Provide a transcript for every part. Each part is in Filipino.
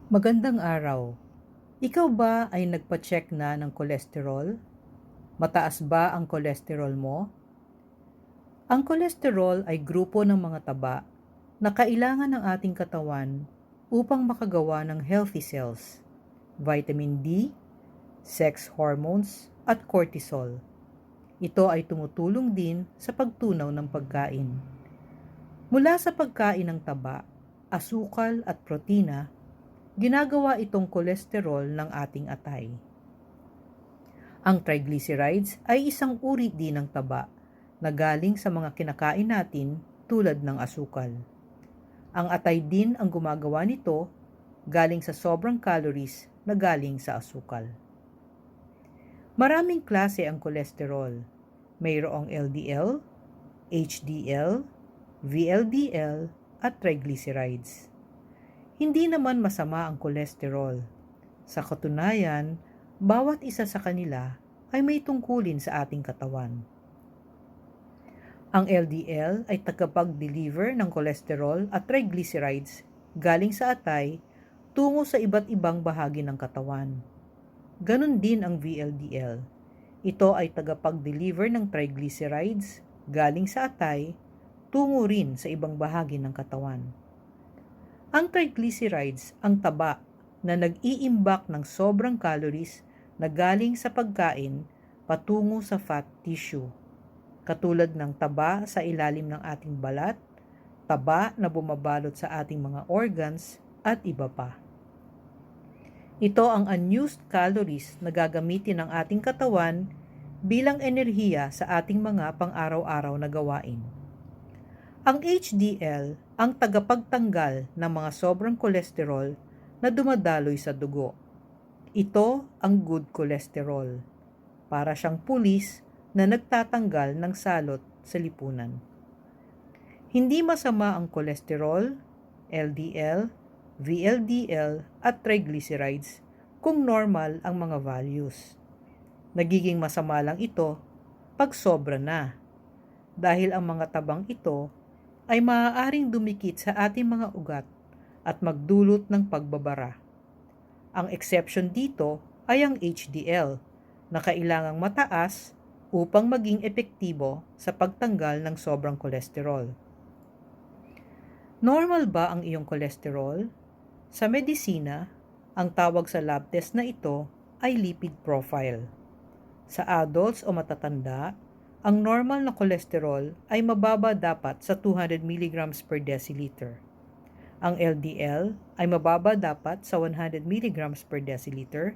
Magandang araw. Ikaw ba ay nagpa-check na ng kolesterol? Mataas ba ang kolesterol mo? Ang kolesterol ay grupo ng mga taba na kailangan ng ating katawan upang makagawa ng healthy cells, vitamin D, sex hormones, at cortisol. Ito ay tumutulong din sa pagtunaw ng pagkain. Mula sa pagkain ng taba, asukal at protina, ginagawa itong kolesterol ng ating atay. Ang triglycerides ay isang uri din ng taba na galing sa mga kinakain natin tulad ng asukal. Ang atay din ang gumagawa nito galing sa sobrang calories na galing sa asukal. Maraming klase ang kolesterol. Mayroong LDL, HDL, VLDL at triglycerides. Hindi naman masama ang kolesterol. Sa katunayan, bawat isa sa kanila ay may tungkulin sa ating katawan. Ang LDL ay tagapag-deliver ng kolesterol at triglycerides galing sa atay tungo sa iba't ibang bahagi ng katawan. Ganon din ang VLDL. Ito ay tagapag-deliver ng triglycerides galing sa atay tungo rin sa ibang bahagi ng katawan. Ang triglycerides ang taba na nag-iimbak ng sobrang calories na galing sa pagkain patungo sa fat tissue, katulad ng taba sa ilalim ng ating balat, taba na bumabalot sa ating mga organs, at iba pa. Ito ang unused calories na gagamitin ng ating katawan bilang enerhiya sa ating mga pang-araw-araw na gawain. Ang HDL ang tagapagtanggal ng mga sobrang kolesterol na dumadaloy sa dugo. Ito ang good cholesterol. Para siyang pulis na nagtatanggal ng salot sa lipunan. Hindi masama ang kolesterol, LDL, VLDL at triglycerides kung normal ang mga values. Nagiging masama lang ito pag sobra na, dahil ang mga tabang ito ay maaaring dumikit sa ating mga ugat at magdulot ng pagbabara. Ang exception dito ay ang HDL na kailangang mataas upang maging epektibo sa pagtanggal ng sobrang kolesterol. Normal ba ang iyong kolesterol? Sa medisina, ang tawag sa lab test na ito ay lipid profile. Sa adults o matatanda, ang normal na kolesterol ay mababa dapat sa 200 mg per deciliter. Ang LDL ay mababa dapat sa 100 mg per deciliter.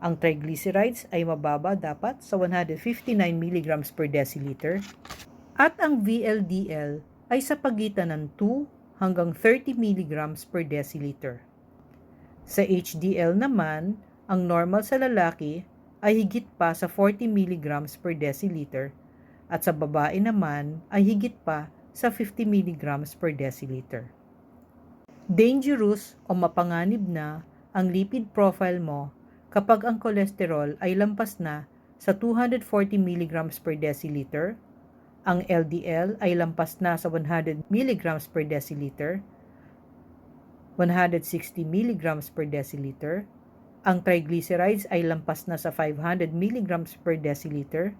Ang triglycerides ay mababa dapat sa 159 mg per deciliter. At ang VLDL ay sa pagitan ng 2 hanggang 30 mg per deciliter. Sa HDL naman, ang normal sa lalaki ay higit pa sa 40 mg per deciliter at sa babae naman ay higit pa sa 50 mg per deciliter. Dangerous o mapanganib na ang lipid profile mo kapag ang kolesterol ay lampas na sa 240 mg per deciliter, ang LDL ay lampas na sa 100 mg per deciliter, 160 mg per deciliter, ang triglycerides ay lampas na sa 500 mg per deciliter,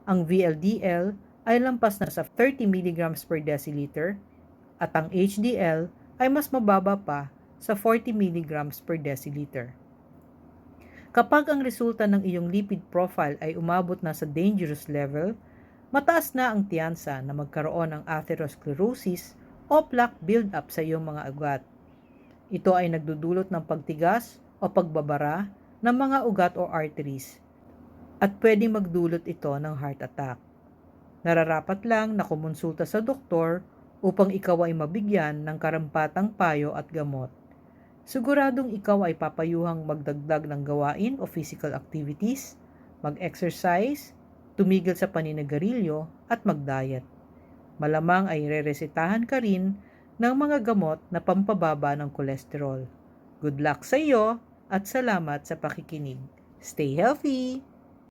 ang VLDL ay lampas na sa 30 mg per deciliter, at ang HDL ay mas mababa pa sa 40 mg per deciliter. Kapag ang resulta ng iyong lipid profile ay umabot na sa dangerous level, mataas na ang tiyansa na magkaroon ng atherosclerosis o plaque buildup sa iyong mga ugat. Ito ay nagdudulot ng pagtigas o pagbabara ng mga ugat o arteries at pwedeng magdulot ito ng heart attack. Nararapat lang na kumonsulta sa doktor upang ikaw ay mabigyan ng karampatang payo at gamot. Siguradong ikaw ay papayuhang magdagdag ng gawain o physical activities, mag-exercise, tumigil sa paninigarilyo at mag-diet. Malamang ay reresetahan ka rin ng mga gamot na pampababa ng kolesterol. Good luck sa iyo at salamat sa pakikinig. Stay healthy!